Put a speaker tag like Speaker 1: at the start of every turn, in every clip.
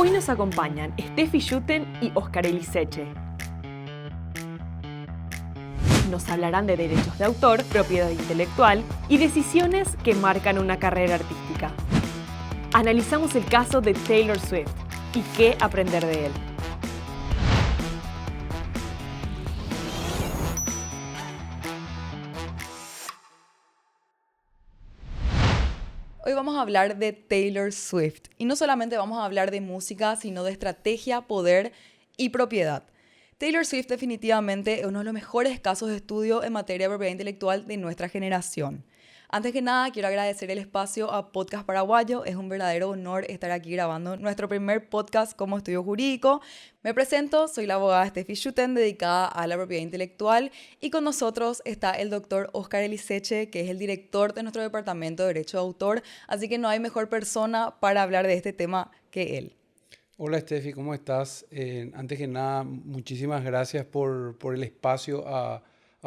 Speaker 1: Hoy nos acompañan Steffi Schuten y Óscar Eliseche. Nos hablarán de derechos de autor, propiedad intelectual y decisiones que marcan una carrera artística. Analizamos el caso de Taylor Swift y qué aprender de él.
Speaker 2: Hoy vamos a hablar de Taylor Swift y no solamente vamos a hablar de música, sino de estrategia, poder y propiedad. Taylor Swift definitivamente es uno de los mejores casos de estudio en materia de propiedad intelectual de nuestra generación. Antes que nada, quiero agradecer el espacio a Podcast Paraguayo. Es un verdadero honor estar aquí grabando nuestro primer podcast como estudio jurídico. Me presento, soy la abogada Steffi Schuten, dedicada a la propiedad intelectual, y con nosotros está el doctor Óscar Eliseche, que es el director de nuestro departamento de Derecho de Autor, así que no hay mejor persona para hablar de este tema que él.
Speaker 3: Hola Steffi, ¿cómo estás? Antes que nada, muchísimas gracias por el espacio a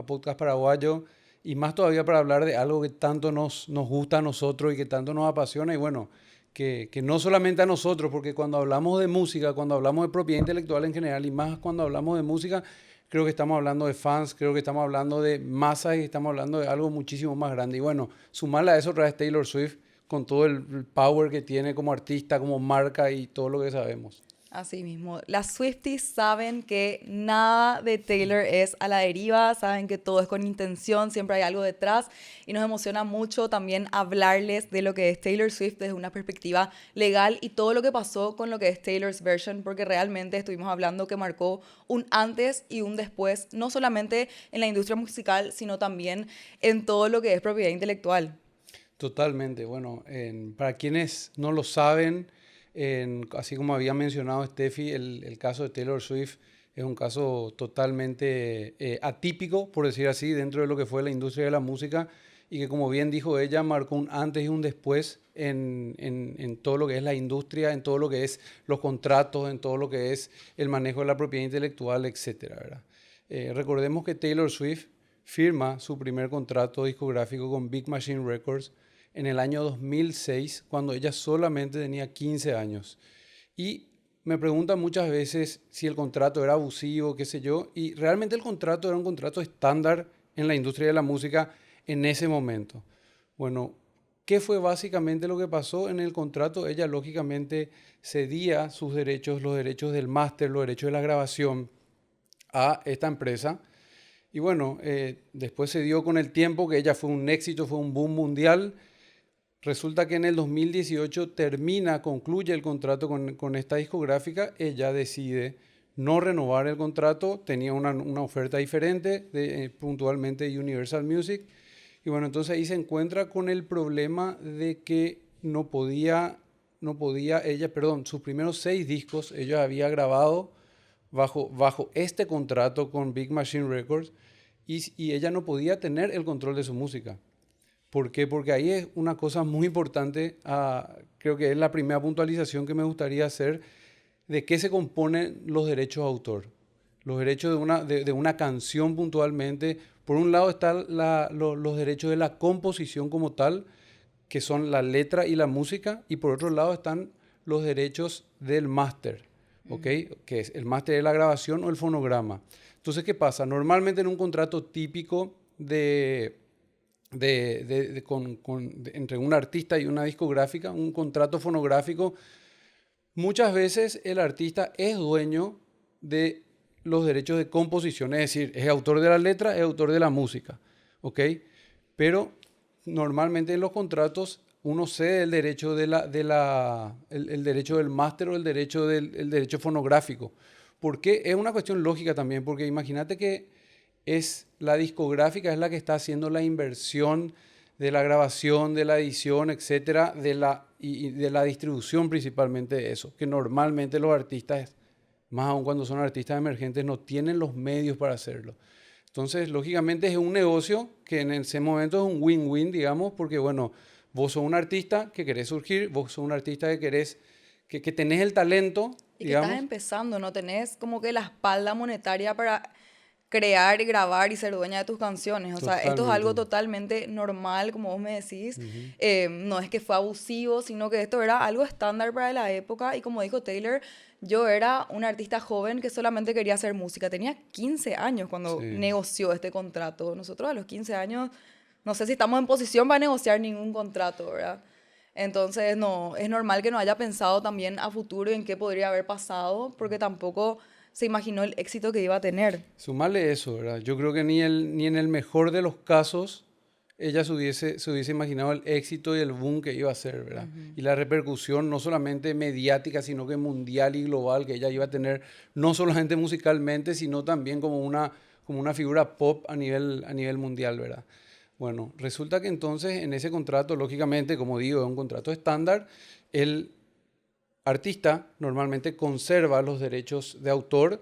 Speaker 3: Podcast Paraguayo y más todavía para hablar de algo que tanto nos gusta a nosotros y que tanto nos apasiona y bueno, que no solamente a nosotros, porque cuando hablamos de música, cuando hablamos de propiedad intelectual en general y más cuando hablamos de música, creo que estamos hablando de fans, creo que estamos hablando de masas y estamos hablando de algo muchísimo más grande. Y bueno, sumarle a eso otra vez Taylor Swift, con todo el power que tiene como artista, como marca y todo lo que sabemos.
Speaker 2: Así mismo, las Swifties saben que nada de Taylor es a la deriva, saben que todo es con intención, siempre hay algo detrás y nos emociona mucho también hablarles de lo que es Taylor Swift desde una perspectiva legal y todo lo que pasó con lo que es Taylor's Version, porque realmente estuvimos hablando que marcó un antes y un después, no solamente en la industria musical, sino también en todo lo que es propiedad intelectual.
Speaker 3: Totalmente. Bueno, para quienes no lo saben, así como había mencionado Steffi, el caso de Taylor Swift es un caso totalmente atípico, por decir así, dentro de lo que fue la industria de la música y que, como bien dijo ella, marcó un antes y un después en todo lo que es la industria, en todo lo que es los contratos, en todo lo que es el manejo de la propiedad intelectual, etcétera, ¿verdad? Recordemos que Taylor Swift firma su primer contrato discográfico con Big Machine Records en el año 2006, cuando ella solamente tenía 15 años. Y me preguntan muchas veces si el contrato era abusivo, qué sé yo, y realmente el contrato era un contrato estándar en la industria de la música en ese momento. Bueno, ¿qué fue básicamente lo que pasó en el contrato? Ella lógicamente cedía sus derechos, los derechos del máster, los derechos de la grabación a esta empresa. Y bueno, después se dio con el tiempo que ella fue un éxito, fue un boom mundial. Resulta que en el 2018 concluye el contrato con esta discográfica. Ella decide no renovar el contrato, tenía una oferta diferente, puntualmente de Universal Music. Y bueno, entonces ahí se encuentra con el problema de que no podía ella, perdón, sus primeros 6 discos ella había grabado bajo este contrato con Big Machine Records y ella no podía tener el control de su música. ¿Por qué? Porque ahí es una cosa muy importante, creo que es la primera puntualización que me gustaría hacer, de qué se componen los derechos de autor. Los derechos de una canción puntualmente. Por un lado están los derechos de la composición como tal, que son la letra y la música, y por otro lado están los derechos del máster, ¿ok? Que es el máster de la grabación o el fonograma. Entonces, ¿qué pasa? Normalmente en un contrato típico entre un artista y una discográfica, un contrato fonográfico, muchas veces el artista es dueño de los derechos de composición, es decir, es autor de la letra, es autor de la música, ¿ok? Pero normalmente en los contratos uno cede el derecho, el derecho del máster o el derecho fonográfico. ¿Por qué? Es una cuestión lógica también, porque imagínate que es la discográfica es la que está haciendo la inversión de la grabación, de la edición, etcétera, y de la distribución principalmente de eso, que normalmente los artistas, más aún cuando son artistas emergentes, no tienen los medios para hacerlo. Entonces, lógicamente es un negocio que en ese momento es un win-win, digamos, porque bueno, vos sos un artista que querés surgir, vos sos un artista que querés, que tenés el talento,
Speaker 2: Y que
Speaker 3: digamos.
Speaker 2: estás empezando, no tenés como que la espalda monetaria para crear, grabar y ser dueña de tus canciones. O sea, esto es algo
Speaker 3: Totalmente.
Speaker 2: totalmente normal, como vos me decís.
Speaker 3: Ujú.
Speaker 2: No es que fue abusivo, sino que esto era algo estándar para la época. Y como dijo Taylor, yo era una artista joven que solamente quería hacer música. Tenía 15 años cuando
Speaker 3: Sí.
Speaker 2: negoció este contrato. Nosotros a los 15 años, no sé si estamos en posición para negociar ningún contrato, ¿verdad? Entonces, no, es normal que no haya pensado también a futuro en qué podría haber pasado, porque tampoco se imaginó el éxito que iba a tener.
Speaker 3: Sumarle eso, ¿verdad? Yo creo que ni en el mejor de los casos ella se hubiese imaginado el éxito y el boom que iba a ser, ¿verdad? Y la repercusión no solamente mediática, sino que mundial y global que ella iba a tener, no solamente musicalmente, sino también como una figura pop a nivel mundial, ¿verdad? Bueno, resulta que entonces en ese contrato, lógicamente, como digo, es un contrato estándar, el artista normalmente conserva los derechos de autor,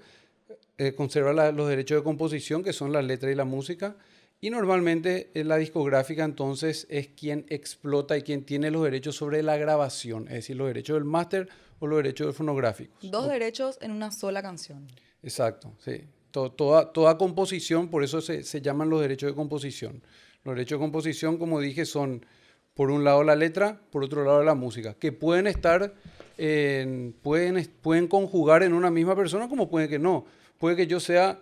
Speaker 3: conserva los derechos de composición, que son la letra y la música, y normalmente la discográfica entonces es quien explota y quien tiene los derechos sobre la grabación, es decir, los derechos del máster o los derechos fonográficos.
Speaker 2: Dos derechos en una sola canción.
Speaker 3: Exacto, sí. Toda composición, por eso se llaman los derechos de composición. Los derechos de composición, como dije, son por un lado la letra, por otro lado la música, que pueden estar, pueden conjugar en una misma persona, como puede que no. Puede que yo sea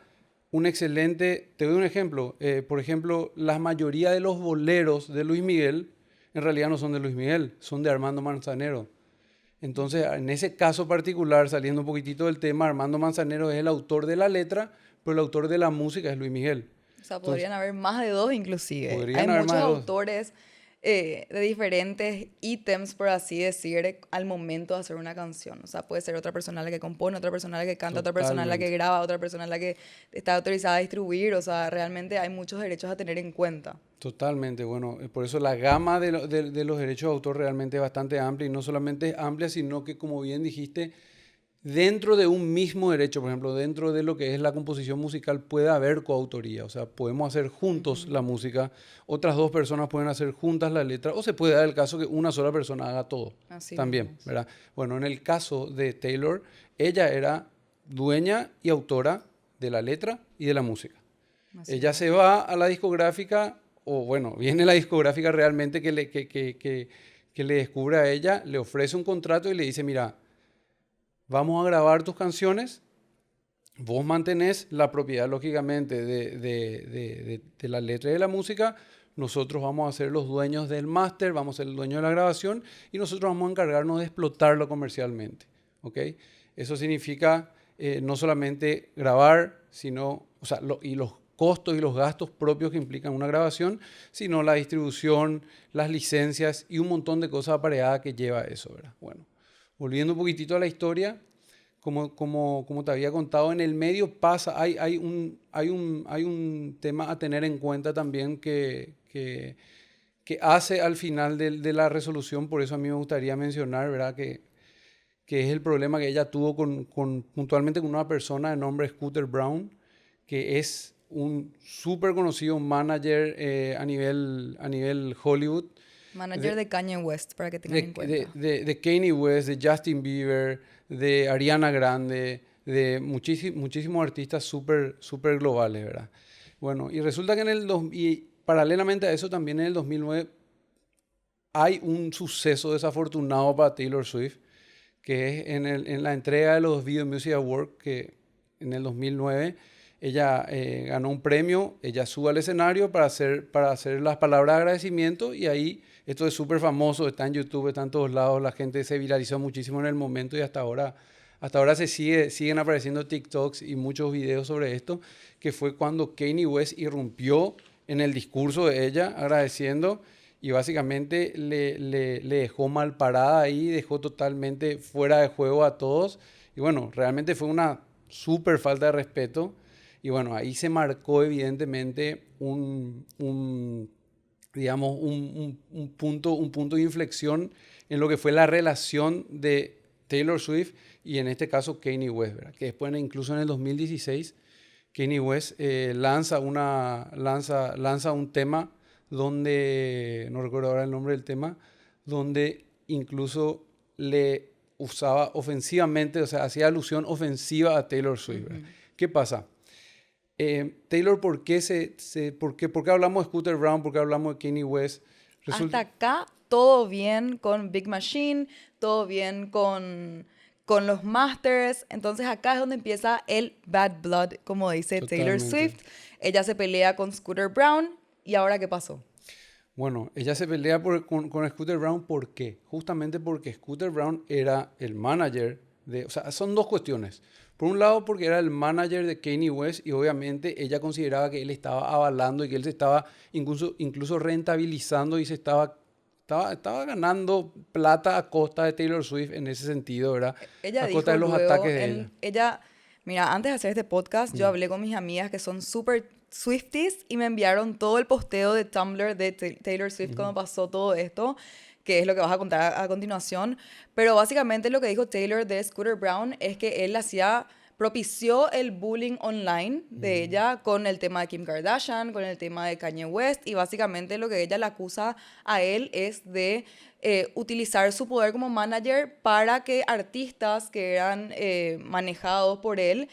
Speaker 3: un excelente, te doy un ejemplo, por ejemplo, la mayoría de los boleros de Luis Miguel en realidad no son de Luis Miguel, son de Armando Manzanero. Entonces, en ese caso particular, saliendo un poquitito del tema, Armando Manzanero es el autor de la letra, pero el autor de la música es Luis Miguel.
Speaker 2: O sea,
Speaker 3: Entonces,
Speaker 2: podrían haber más de dos inclusive. Hay
Speaker 3: podrían haber
Speaker 2: muchos
Speaker 3: más de dos.
Speaker 2: autores de diferentes ítems, por así decir, al momento de hacer una canción. O sea, puede ser otra persona la que compone, otra persona la que canta, otra persona la que
Speaker 3: Totalmente.
Speaker 2: graba, otra persona la que está autorizada a distribuir. O sea, realmente hay muchos derechos a tener en cuenta.
Speaker 3: Totalmente, bueno, por eso la gama de los derechos de autor realmente es bastante amplia y no solamente es amplia, sino que como bien dijiste, dentro de un mismo derecho, por ejemplo, dentro de lo que es la composición musical puede haber coautoría, o sea, podemos hacer juntos la música, otras dos personas pueden hacer juntas la letra, o se puede dar el caso que una sola persona haga todo
Speaker 2: Así
Speaker 3: también,
Speaker 2: mismo es.
Speaker 3: ¿verdad? Bueno, en el caso de Taylor, ella era dueña y autora de la letra y de la música.
Speaker 2: Así
Speaker 3: Ella
Speaker 2: mismo.
Speaker 3: se va a la discográfica, o bueno, viene la discográfica realmente que le descubre a ella, le ofrece un contrato y le dice, mira, vamos a grabar tus canciones, vos mantenés la propiedad, lógicamente, de la letra y de la música, nosotros vamos a ser los dueños del máster, vamos a ser el dueño de la grabación y nosotros vamos a encargarnos de explotarlo comercialmente, ¿ok? Eso significa no solamente grabar, sino, o sea, y los costos y los gastos propios que implican una grabación, sino la distribución, las licencias y un montón de cosas apareadas que lleva eso, ¿verdad? Bueno, volviendo un poquitito a la historia, como te había contado, en el medio pasa, hay un tema a tener en cuenta también que hace al final de la resolución, por eso a mí me gustaría mencionar, ¿verdad? Que es el problema que ella tuvo puntualmente con una persona de nombre Scooter Brown, que es un súper conocido manager a nivel Hollywood,
Speaker 2: Manager de Kanye West, para que tengan en cuenta.
Speaker 3: de Kanye West, de Justin Bieber, de Ariana Grande, de muchísimos artistas súper globales, ¿verdad? Bueno, y resulta que y paralelamente a eso también en el 2009 hay un suceso desafortunado para Taylor Swift, que es en la entrega de los Video Music Awards, que en el 2009 ella ganó un premio, ella sube al escenario para hacer las palabras de agradecimiento y ahí, esto es súper famoso, está en YouTube, está en todos lados, la gente se viralizó muchísimo en el momento y hasta ahora siguen apareciendo TikToks y muchos videos sobre esto, que fue cuando Kanye West irrumpió en el discurso de ella agradeciendo y básicamente le dejó mal parada ahí, dejó totalmente fuera de juego a todos y bueno, realmente fue una súper falta de respeto. Y bueno, ahí se marcó evidentemente digamos, un punto de inflexión en lo que fue la relación de Taylor Swift y en este caso Kanye West, ¿verdad? Que después, incluso en el 2016, Kanye West lanza un tema donde, no recuerdo ahora el nombre del tema, donde incluso le usaba ofensivamente, o sea, hacía alusión ofensiva a Taylor Swift, ¿verdad? ¿Qué pasa? Taylor, ¿por qué hablamos de Scooter Braun? ¿Por qué hablamos de Kanye West?
Speaker 2: Hasta acá todo bien con Big Machine, todo bien con los Masters. Entonces acá es donde empieza el bad blood, como dice Taylor
Speaker 3: Totalmente.
Speaker 2: Swift. Ella se pelea con Scooter Braun. ¿Y ahora qué pasó?
Speaker 3: Bueno, ella se pelea con Scooter Braun, ¿por qué? Justamente porque Scooter Braun era el manager de... O sea, son dos cuestiones. Por un lado, porque era el manager de Kanye West y obviamente ella consideraba que él estaba avalando y que él se estaba incluso rentabilizando y estaba ganando plata a costa de Taylor Swift en ese sentido, ¿verdad?
Speaker 2: Ella
Speaker 3: A
Speaker 2: dijo
Speaker 3: costa de los
Speaker 2: luego,
Speaker 3: ataques de ella.
Speaker 2: mira, antes de hacer este podcast, yo hablé con mis amigas que son súper Swifties y me enviaron todo el posteo de Tumblr de Taylor Swift cuando pasó todo esto, que es lo que vas a contar a continuación. Pero básicamente lo que dijo Taylor de Scooter Braun es que él propició el bullying online de ella con el tema de Kim Kardashian, con el tema de Kanye West, y básicamente lo que ella le acusa a él es de utilizar su poder como manager para que artistas que eran manejados por él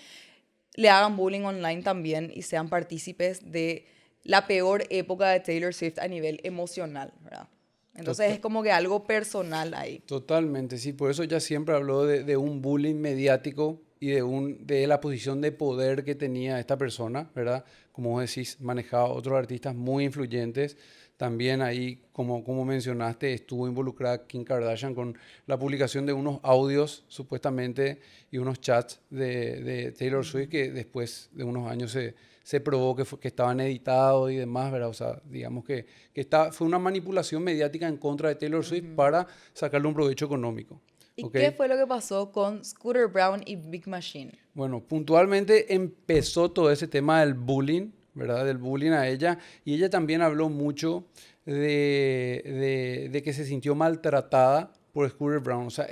Speaker 2: le hagan bullying online también y sean partícipes de la peor época de Taylor Swift a nivel emocional, ¿verdad? Entonces es como que algo personal ahí.
Speaker 3: Totalmente, sí. Por eso ella siempre habló de un bullying mediático y de la posición de poder que tenía esta persona, ¿verdad? Como vos decís, manejaba a otros artistas muy influyentes. También ahí, como mencionaste, estuvo involucrada Kim Kardashian con la publicación de unos audios, supuestamente, y unos chats de Taylor Swift que después de unos años se probó que estaban editados y demás, ¿verdad? O sea, digamos fue una manipulación mediática en contra de Taylor Swift para sacarle un provecho económico.
Speaker 2: ¿Y
Speaker 3: ¿Ok?
Speaker 2: qué fue lo que pasó con Scooter Braun y Big Machine?
Speaker 3: Bueno, puntualmente empezó todo ese tema del bullying, ¿verdad? Del bullying a ella. Y ella también habló mucho de que se sintió maltratada por Scooter Braun. O sea,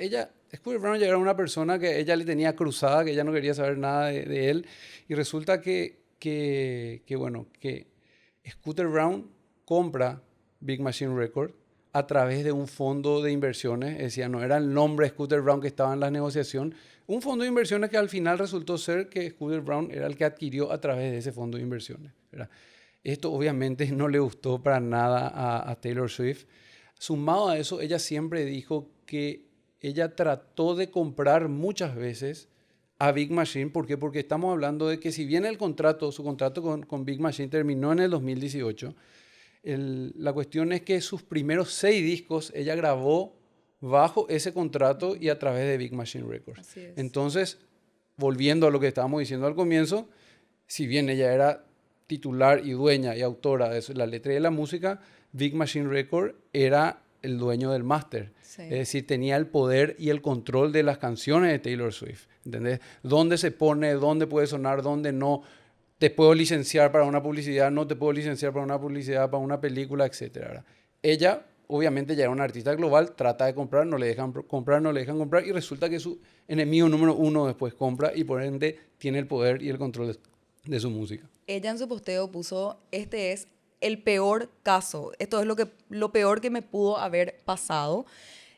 Speaker 3: Scooter Braun ya era una persona que ella le tenía cruzada, que ella no quería saber nada de él. Y resulta bueno, que Scooter Braun compra Big Machine Records a través de un fondo de inversiones. Decía, no era el nombre Scooter Braun que estaba en la negociación. Un fondo de inversiones que al final resultó ser que Scooter Braun era el que adquirió a través de ese fondo de inversiones, ¿verdad? Esto obviamente no le gustó para nada a Taylor Swift. Sumado a eso, ella siempre dijo que ella trató de comprar muchas veces a Big Machine. ¿Por qué? Porque estamos hablando de que si bien su contrato con Big Machine terminó en el 2018, la cuestión es que sus primeros 6 discos ella grabó bajo ese contrato y a través de Big Machine Records.
Speaker 2: Así es.
Speaker 3: Entonces, volviendo a lo que estábamos diciendo al comienzo, si bien ella era titular y dueña y autora de la letra y de la música, Big Machine Records era el dueño del máster.
Speaker 2: Sí.
Speaker 3: Es decir, tenía el poder y el control de las canciones de Taylor Swift. ¿Entendés? Dónde se pone, dónde puede sonar, dónde no. Te puedo licenciar para una publicidad, no te puedo licenciar para una publicidad, para una película, etcétera, ¿verdad? Ella, obviamente, ya era una artista global, trata de comprar, no le dejan comprar y resulta que su enemigo número 1 después compra y por ende tiene el poder y el control de su música.
Speaker 2: Ella en su posteo puso, este es el peor caso, esto es lo peor que me pudo haber pasado.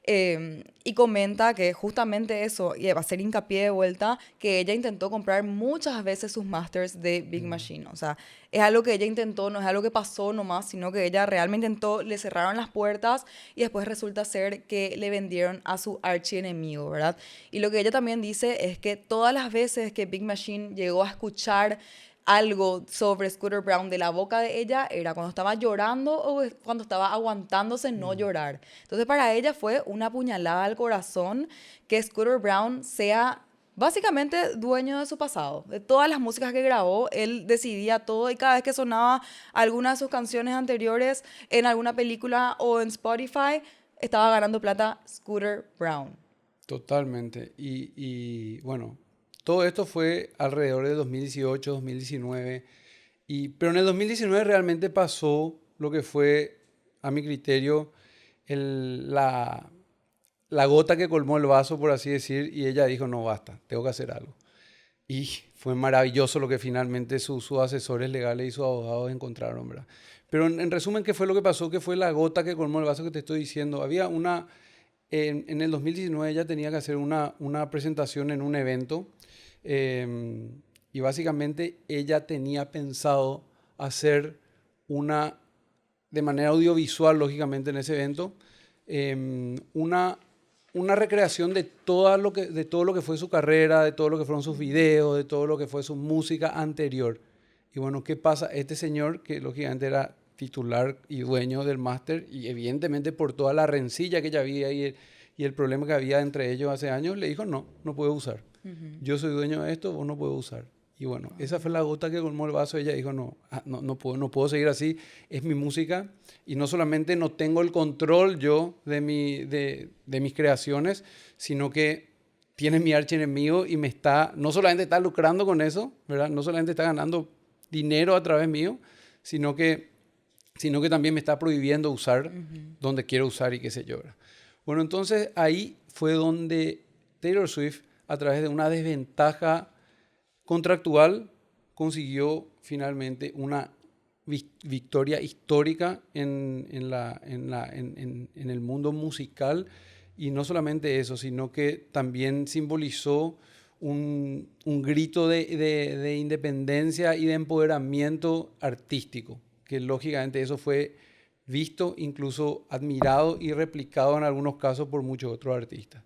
Speaker 2: Y comenta que justamente eso, y va a hacer hincapié de vuelta, que ella intentó comprar muchas veces sus masters de Big Machine. O sea, es algo que ella intentó, no es algo que pasó nomás, sino que ella realmente intentó, le cerraron las puertas y después resulta ser que le vendieron a su archienemigo, ¿verdad? Y lo que ella también dice es que todas las veces que Big Machine llegó a escuchar algo sobre Scooter Braun de la boca de ella era cuando estaba llorando o cuando estaba aguantándose no llorar. Entonces para ella fue una puñalada al corazón que Scooter Braun sea básicamente dueño de su pasado. De todas las músicas que grabó, él decidía todo y cada vez que sonaba alguna de sus canciones anteriores en alguna película o en Spotify, estaba ganando plata Scooter Braun.
Speaker 3: Totalmente. Y bueno, todo esto fue alrededor de 2018, 2019. Pero en el 2019 realmente pasó lo que fue, a mi criterio, la gota que colmó el vaso, por así decir, y ella dijo, no, basta, tengo que hacer algo. Y fue maravilloso lo que finalmente sus asesores legales y sus abogados encontraron, ¿verdad? Pero en resumen, ¿qué fue lo que pasó? ¿Qué fue la gota que colmó el vaso que te estoy diciendo? En el 2019 ella tenía que hacer una presentación en un evento Y básicamente ella tenía pensado hacer de manera audiovisual, lógicamente en ese evento, una recreación de todo lo que fue su carrera, de todo lo que fueron sus videos, de todo lo que fue su música anterior. Y bueno, ¿qué pasa? Este señor, que lógicamente era titular y dueño del máster, y evidentemente por toda la rencilla que ya había y el problema que había entre ellos hace años, le dijo, no puedo usar. Yo soy dueño de esto, vos no puedo usar. Y bueno, esa fue la gota que colmó el vaso. Ella dijo, no puedo seguir así, es mi música. Y no solamente no tengo el control yo de mis creaciones, sino que tiene mi archienemigo y no solamente está lucrando con eso, ¿verdad? No solamente está ganando dinero a través mío, sino que también me está prohibiendo usar donde quiero usar y qué sé yo, ¿verdad? Bueno, entonces ahí fue donde Taylor Swift, a través de una desventaja contractual, consiguió finalmente una victoria histórica en el mundo musical. Y no solamente eso, sino que también simbolizó un grito de independencia y de empoderamiento artístico, que lógicamente eso fue visto, incluso admirado y replicado en algunos casos por muchos otros artistas.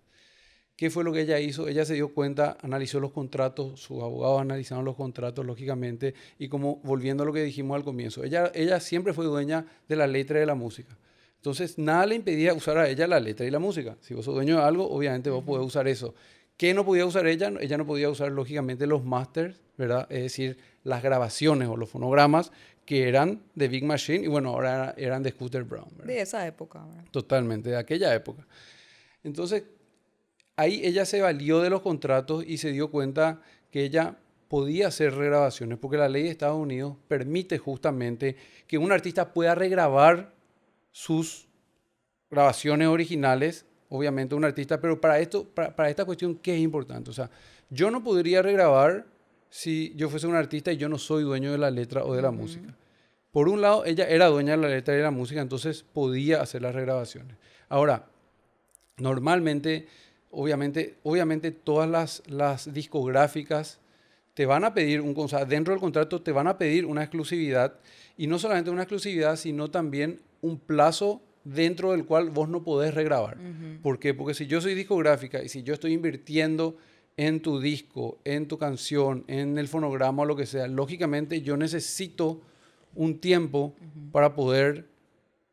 Speaker 3: ¿Qué fue lo que ella hizo? Ella se dio cuenta, analizó los contratos, sus abogados analizaron los contratos, lógicamente, y como volviendo a lo que dijimos al comienzo, ella siempre fue dueña de la letra y de la música. Entonces, nada le impedía usar a ella la letra y la música. Si vos sos dueño de algo, obviamente vos podés usar eso. ¿Qué no podía usar ella? Ella no podía usar, lógicamente, los masters, ¿verdad? Es decir, las grabaciones o los fonogramas que eran de Big Machine y bueno, ahora eran de Scooter Braun, ¿verdad?
Speaker 2: De esa época, ¿verdad?
Speaker 3: Totalmente, de aquella época. Entonces, ahí ella se valió de los contratos y se dio cuenta que ella podía hacer regrabaciones, porque la ley de Estados Unidos permite justamente que un artista pueda regrabar sus grabaciones originales, obviamente un artista, pero para esta cuestión, ¿qué es importante? O sea, yo no podría regrabar si yo fuese un artista y yo no soy dueño de la letra o de la música. Por un lado, ella era dueña de la letra y de la música, entonces podía hacer las regrabaciones. Ahora, normalmente, obviamente todas las discográficas te van a pedir, o sea, dentro del contrato te van a pedir una exclusividad, y no solamente una exclusividad, sino también un plazo dentro del cual vos no podés regrabar. ¿Por qué? Porque si yo soy discográfica y si yo estoy invirtiendo en tu disco, en tu canción, en el fonograma o lo que sea, lógicamente yo necesito un tiempo para poder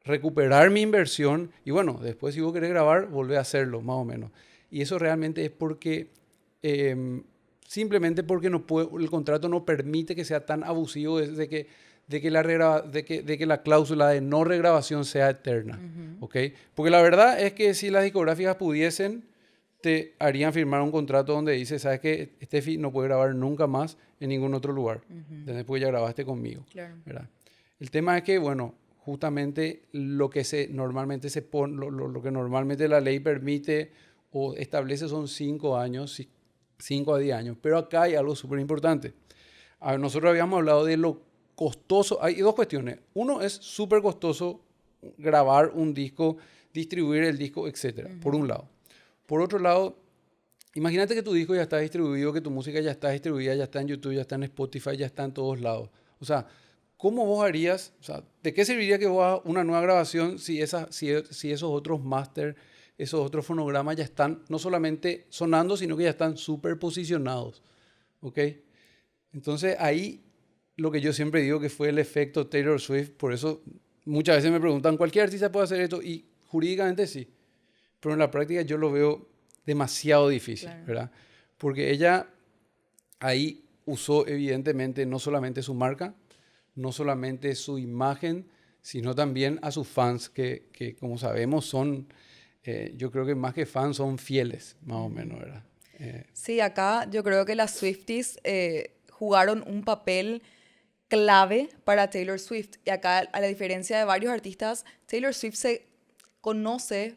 Speaker 3: recuperar mi inversión y bueno, después si vos querés grabar, volvé a hacerlo, más o menos. Y eso realmente es porque, simplemente porque el contrato no permite que sea tan abusivo de que la cláusula de no regrabación sea eterna. ¿Okay? Porque la verdad es que si las discográficas pudiesen, te harían firmar un contrato donde dice, ¿sabes qué? Steffi no puede grabar nunca más en ningún otro lugar. Después ya grabaste conmigo. Claro. ¿Verdad? El tema es que, bueno, justamente lo que normalmente se pone, lo que normalmente la ley permite o establece son 5 años, 5 a 10 años. Pero acá hay algo súper importante. Nosotros habíamos hablado de lo costoso. Hay dos cuestiones. Uno, es súper costoso grabar un disco, distribuir el disco, etc. Por un lado. Por otro lado, imagínate que tu disco ya está distribuido, que tu música ya está distribuida, ya está en YouTube, ya está en Spotify, ya está en todos lados. O sea, ¿cómo vos harías? O sea, ¿de qué serviría que vos hagas una nueva grabación si esos otros máster, esos otros fonogramas ya están no solamente sonando, sino que ya están súper posicionados? ¿Ok? Entonces ahí lo que yo siempre digo que fue el efecto Taylor Swift, por eso muchas veces me preguntan, ¿cualquier artista puede hacer esto? Y jurídicamente sí, pero en la práctica yo lo veo demasiado difícil, claro. ¿Verdad? Porque ella ahí usó evidentemente no solamente su marca, no solamente su imagen, sino también a sus fans, que como sabemos son, yo creo que más que fans son fieles, más o menos, ¿verdad?
Speaker 2: Sí, acá yo creo que las Swifties jugaron un papel clave para Taylor Swift. Y acá, a la diferencia de varios artistas, Taylor Swift se conoce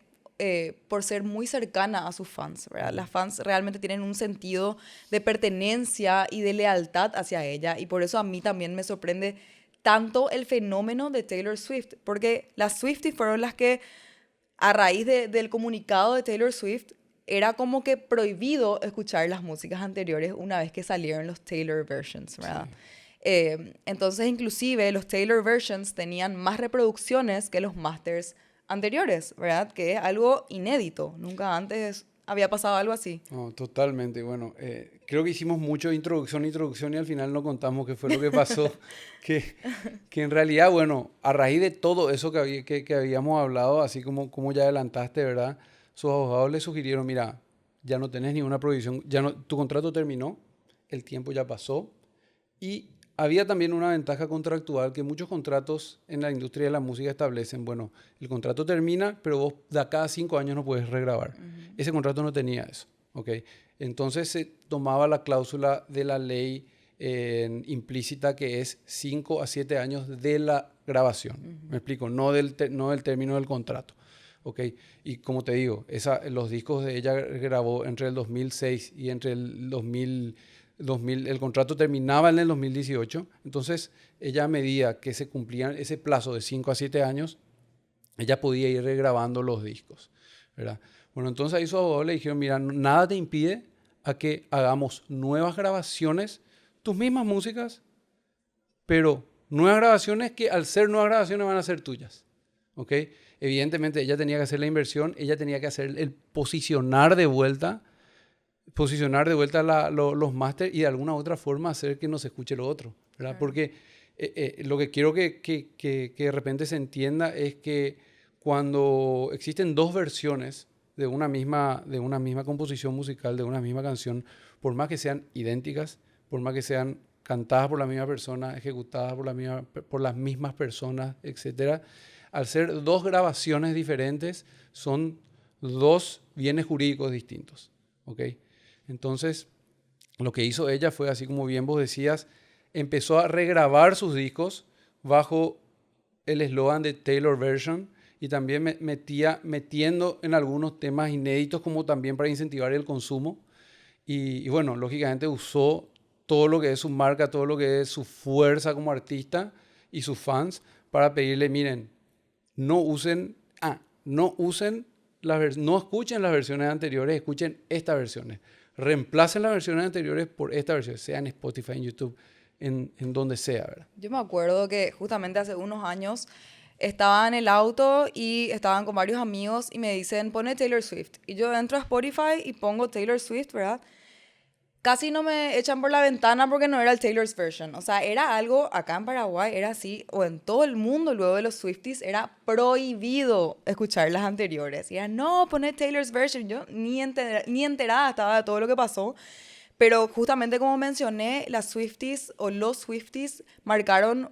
Speaker 2: por ser muy cercana a sus fans, ¿verdad? Las fans realmente tienen un sentido de pertenencia y de lealtad hacia ella, y por eso a mí también me sorprende tanto el fenómeno de Taylor Swift, porque las Swifties fueron las que, a raíz del comunicado de Taylor Swift, era como que prohibido escuchar las músicas anteriores una vez que salieron los Taylor versions, ¿verdad? Entonces, inclusive, los Taylor versions tenían más reproducciones que los masters anteriores, ¿verdad? Que es algo inédito. Nunca antes había pasado algo así.
Speaker 3: No, totalmente. Bueno, creo que hicimos mucho introducción y al final no contamos qué fue lo que pasó. que en realidad, bueno, a raíz de todo eso que habíamos hablado, así como ya adelantaste, ¿verdad? Sus abogados le sugirieron, mira, ya no tenés ninguna prohibición, tu contrato terminó, el tiempo ya pasó. Y había también una ventaja contractual que muchos contratos en la industria de la música establecen. Bueno, el contrato termina, pero vos de acá a 5 años no puedes regrabar. Ese contrato no tenía eso, ¿ok? Entonces se tomaba la cláusula de la ley implícita que es 5 a 7 años de la grabación. ¿Me explico? No del término del contrato. ¿Ok? Y como te digo, los discos de ella grabó entre el 2006 y entre el 2000, el contrato terminaba en el 2018. Entonces, ella a medida que se cumplían ese plazo de 5 a 7 años, ella podía ir regrabando los discos, ¿verdad? Bueno, entonces ahí sus abogados le dijeron, mira, nada te impide a que hagamos nuevas grabaciones, tus mismas músicas, pero nuevas grabaciones que al ser nuevas grabaciones van a ser tuyas, ¿ok? Evidentemente ella tenía que hacer la inversión, ella tenía que hacer el posicionar de vuelta los máster y de alguna otra forma hacer que nos escuche lo otro, ¿verdad? Claro. Porque lo que quiero que de repente se entienda es que cuando existen dos versiones de una misma composición musical, de una misma canción, por más que sean idénticas, por más que sean cantadas por la misma persona, ejecutadas por las mismas personas, etcétera, al ser dos grabaciones diferentes, son dos bienes jurídicos distintos, ¿ok? Entonces, lo que hizo ella fue, así como bien vos decías, empezó a regrabar sus discos bajo el eslogan de Taylor Version y también metiendo en algunos temas inéditos como también para incentivar el consumo. Y bueno, lógicamente usó todo lo que es su marca, todo lo que es su fuerza como artista y sus fans para pedirle, miren, no escuchen las versiones anteriores, escuchen estas versiones. Reemplacen las versiones anteriores por esta versión, sea en Spotify, en YouTube, en donde sea, ¿verdad?
Speaker 2: Yo me acuerdo que justamente hace unos años estaba en el auto y estaban con varios amigos y me dicen, pone Taylor Swift. Y yo entro a Spotify y pongo Taylor Swift, ¿verdad? Casi no me echan por la ventana porque no era el Taylor's version. O sea, era algo, acá en Paraguay era así, o en todo el mundo luego de los Swifties, era prohibido escuchar las anteriores. Y era, no, poné Taylor's version. Yo ni enterada estaba de todo lo que pasó. Pero justamente como mencioné, las Swifties o los Swifties marcaron,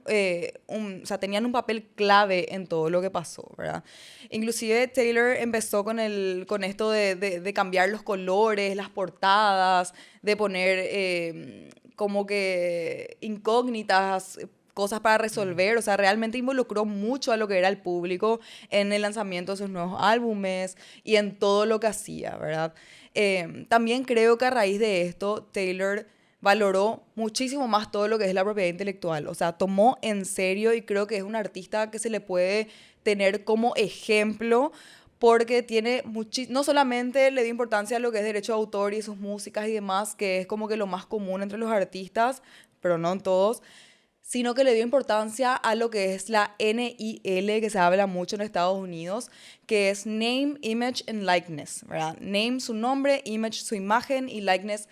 Speaker 2: o sea, tenían un papel clave en todo lo que pasó, ¿verdad? Inclusive Taylor empezó con esto de cambiar los colores, las portadas, de poner como que incógnitas, cosas para resolver, o sea, realmente involucró mucho a lo que era el público en el lanzamiento de sus nuevos álbumes y en todo lo que hacía, ¿verdad? También creo que a raíz de esto, Taylor valoró muchísimo más todo lo que es la propiedad intelectual, o sea, tomó en serio y creo que es un artista que se le puede tener como ejemplo porque tiene no solamente le dio importancia a lo que es derecho de autor y sus músicas y demás, que es como que lo más común entre los artistas, pero no en todos, sino que le dio importancia a lo que es la NIL, que se habla mucho en Estados Unidos, que es Name, Image and Likeness, ¿verdad? Name, su nombre, Image, su imagen y Likeness,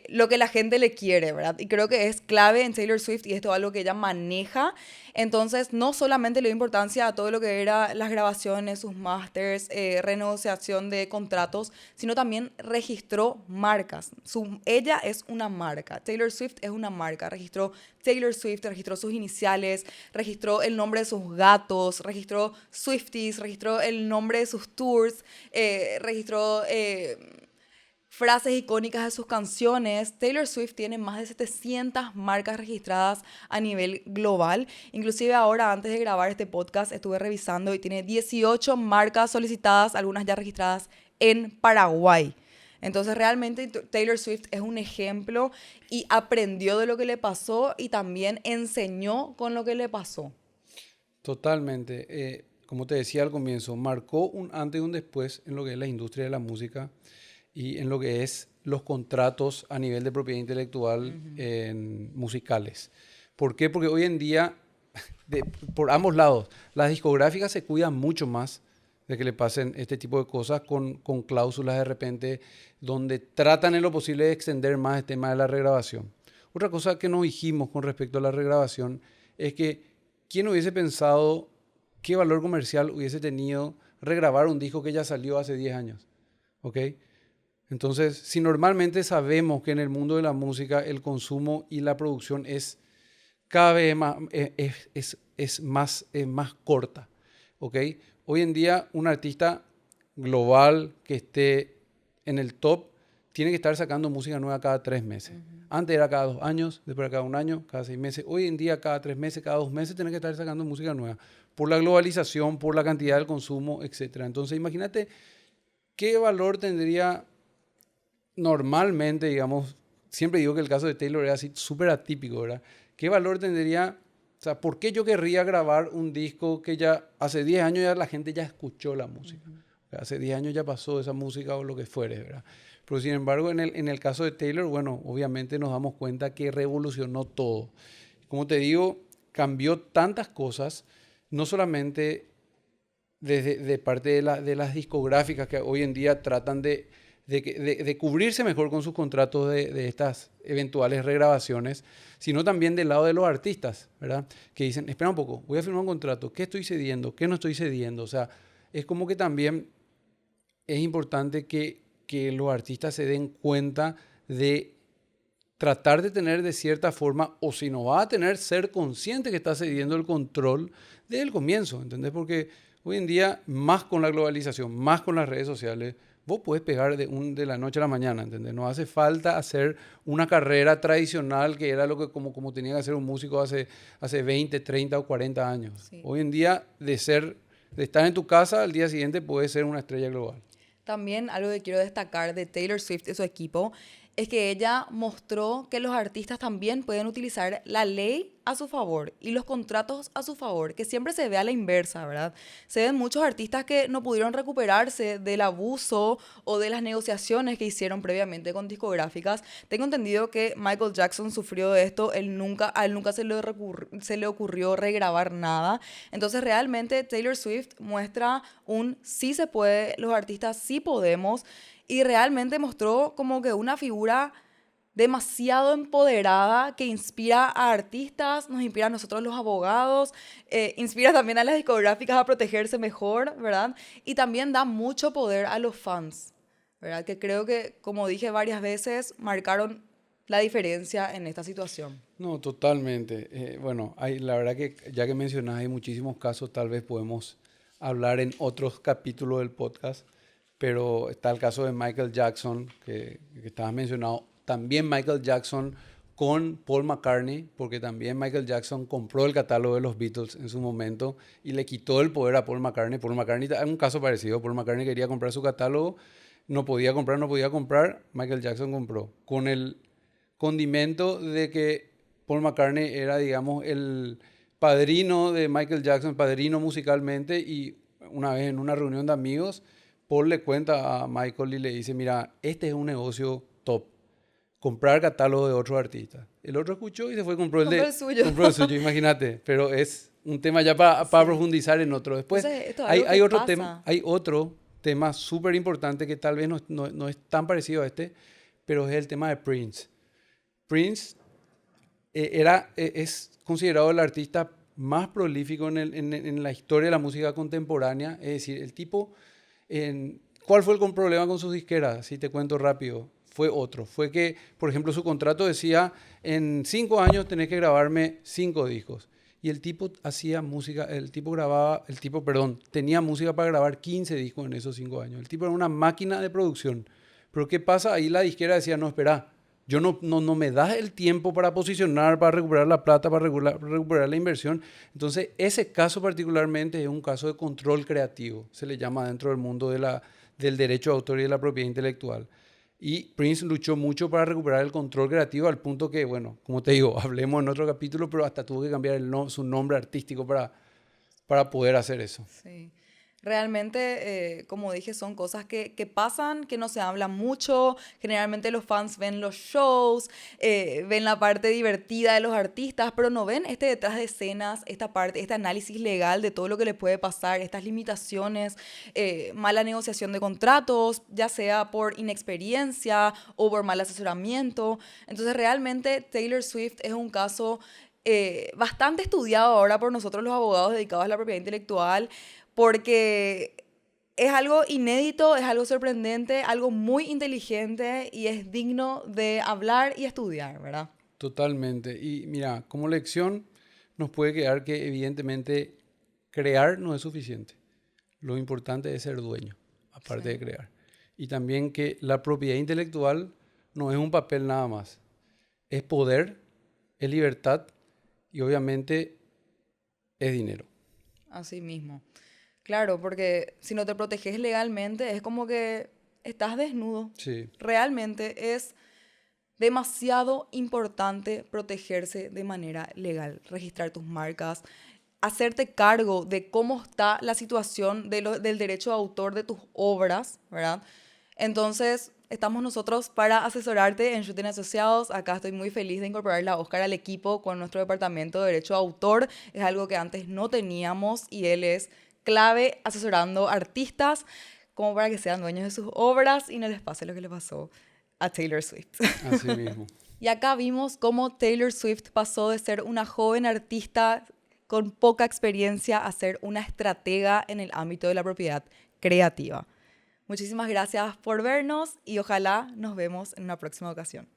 Speaker 2: lo que la gente le quiere, ¿verdad? Y creo que es clave en Taylor Swift y esto es algo que ella maneja. Entonces, no solamente le dio importancia a todo lo que era las grabaciones, sus masters, renegociación de contratos, sino también registró marcas. Ella es una marca. Taylor Swift es una marca. Registró Taylor Swift, registró sus iniciales, registró el nombre de sus gatos, registró Swifties, registró el nombre de sus tours, registró frases icónicas de sus canciones. Taylor Swift tiene más de 700 marcas registradas a nivel global. Inclusive ahora, antes de grabar este podcast, estuve revisando y tiene 18 marcas solicitadas, algunas ya registradas en Paraguay. Entonces, realmente Taylor Swift es un ejemplo y aprendió de lo que le pasó y también enseñó con lo que le pasó.
Speaker 3: Totalmente. Como te decía al comienzo, marcó un antes y un después en lo que es la industria de la música. y en lo que es los contratos a nivel de propiedad intelectual musicales. ¿Por qué? Porque hoy en día, por ambos lados, las discográficas se cuidan mucho más de que le pasen este tipo de cosas con cláusulas de repente donde tratan en lo posible de extender más el tema de la regrabación. Otra cosa que nos dijimos con respecto a la regrabación es que ¿quién hubiese pensado qué valor comercial hubiese tenido regrabar un disco que ya salió hace 10 años? ¿Ok? Entonces, si normalmente sabemos que en el mundo de la música el consumo y la producción es cada vez más, es más corta, ¿ok? Hoy en día un artista global que esté en el top tiene que estar sacando música nueva cada 3 meses. Antes era cada 2 años, después era cada 1 año, cada 6 meses. Hoy en día cada 3 meses, cada 2 meses tiene que estar sacando música nueva. Por la globalización, por la cantidad del consumo, etc. Entonces imagínate qué valor tendría normalmente, digamos, siempre digo que el caso de Taylor era así súper atípico, ¿verdad? ¿Qué valor tendría? O sea, ¿por qué yo querría grabar un disco que ya hace 10 años ya la gente ya escuchó la música? Hace 10 años ya pasó esa música o lo que fuere, ¿verdad? Pero sin embargo, en el caso de Taylor, bueno, obviamente nos damos cuenta que revolucionó todo. Como te digo, cambió tantas cosas, no solamente de parte de las discográficas que hoy en día tratan de cubrirse mejor con sus contratos de estas eventuales regrabaciones, sino también del lado de los artistas, ¿verdad? Que dicen, espera un poco, voy a firmar un contrato, ¿qué estoy cediendo? ¿Qué no estoy cediendo? O sea, es como que también es importante que los artistas se den cuenta de tratar de tener de cierta forma, o si no va a tener, ser consciente que está cediendo el control desde el comienzo, ¿entendés? Porque hoy en día, más con la globalización, más con las redes sociales, vos podés pegar de la noche a la mañana, ¿entendés? No hace falta hacer una carrera tradicional que era lo que como tenía que hacer un músico hace 20, 30 o 40 años. Sí. Hoy en día, de estar en tu casa, al día siguiente puedes ser una estrella global.
Speaker 2: También algo que quiero destacar de Taylor Swift y su equipo es que ella mostró que los artistas también pueden utilizar la ley a su favor y los contratos a su favor, que siempre se ve a la inversa, ¿verdad? Se ven muchos artistas que no pudieron recuperarse del abuso o de las negociaciones que hicieron previamente con discográficas. Tengo entendido que Michael Jackson sufrió de esto, a él nunca se le ocurrió regrabar nada. Entonces realmente Taylor Swift muestra un sí se puede, los artistas sí podemos, y realmente mostró como que una figura demasiado empoderada que inspira a artistas, nos inspira a nosotros los abogados, inspira también a las discográficas a protegerse mejor, ¿verdad? Y también da mucho poder a los fans, ¿verdad? Que creo que, como dije varias veces, marcaron la diferencia en esta situación.
Speaker 3: No, totalmente. Bueno, la verdad que ya que mencionas, hay muchísimos casos, tal vez podemos hablar en otros capítulos del podcast, pero está el caso de Michael Jackson, que estabas mencionado. También Michael Jackson con Paul McCartney, porque también Michael Jackson compró el catálogo de los Beatles en su momento y le quitó el poder a Paul McCartney. Paul McCartney, hay un caso parecido, Paul McCartney quería comprar su catálogo, no podía comprar, Michael Jackson compró. Con el condimento de que Paul McCartney era, digamos, el padrino de Michael Jackson, padrino musicalmente, y una vez en una reunión de amigos, Paul le cuenta a Michael y le dice, mira, este es un negocio top, comprar catálogo de otros artistas. El otro escuchó y se fue y compró el suyo. Compró el suyo, imagínate. Pero es un tema ya para profundizar en otro. Después hay otro tema súper importante que tal vez no es tan parecido a este, pero es el tema de Prince. Prince es considerado el artista más prolífico en la historia de la música contemporánea. Es decir, el tipo... ¿Cuál fue el problema con sus disqueras? Si te cuento rápido, fue que, por ejemplo, su contrato decía, en 5 años tenés que grabarme 5 discos. Y el tipo hacía música, tenía música para grabar 15 discos en esos 5 años. El tipo era una máquina de producción. Pero ¿qué pasa? Ahí la disquera decía, no, espera, yo no me das el tiempo para posicionar, para recuperar la plata, para recuperar la inversión. Entonces, ese caso particularmente es un caso de control creativo. Se le llama dentro del mundo del derecho de autor y de la propiedad intelectual. Y Prince luchó mucho para recuperar el control creativo al punto que, bueno, como te digo, hablemos en otro capítulo, pero hasta tuvo que cambiar su nombre artístico para poder hacer eso.
Speaker 2: Sí. Realmente, como dije, son cosas que pasan, que no se habla mucho. Generalmente los fans ven los shows, ven la parte divertida de los artistas, pero no ven este detrás de escenas, esta parte, este análisis legal de todo lo que le puede pasar, estas limitaciones, mala negociación de contratos, ya sea por inexperiencia o por mal asesoramiento. Entonces, realmente Taylor Swift es un caso bastante estudiado ahora por nosotros los abogados dedicados a la propiedad intelectual, porque es algo inédito, es algo sorprendente, algo muy inteligente y es digno de hablar y estudiar, ¿verdad?
Speaker 3: Totalmente. Y mira, como lección nos puede quedar que evidentemente crear no es suficiente. Lo importante es ser dueño, aparte de crear. Y también que la propiedad intelectual no es un papel nada más. Es poder, es libertad y obviamente es dinero.
Speaker 2: Así mismo. Claro, porque si no te proteges legalmente es como que estás desnudo.
Speaker 3: Sí,
Speaker 2: Realmente es demasiado importante protegerse de manera legal, registrar tus marcas, hacerte cargo de cómo está la situación del derecho de autor de tus obras, ¿verdad? Entonces, estamos nosotros para asesorarte en Shooting Asociados. Acá estoy muy feliz de incorporar a Oscar al equipo con nuestro departamento de derecho de autor. Es algo que antes no teníamos y él es clave asesorando artistas como para que sean dueños de sus obras y no les pase lo que le pasó a Taylor Swift.
Speaker 3: así mismo.
Speaker 2: Y acá vimos cómo Taylor Swift pasó de ser una joven artista con poca experiencia a ser una estratega en el ámbito de la propiedad creativa. Muchísimas gracias por vernos y ojalá nos vemos en una próxima ocasión.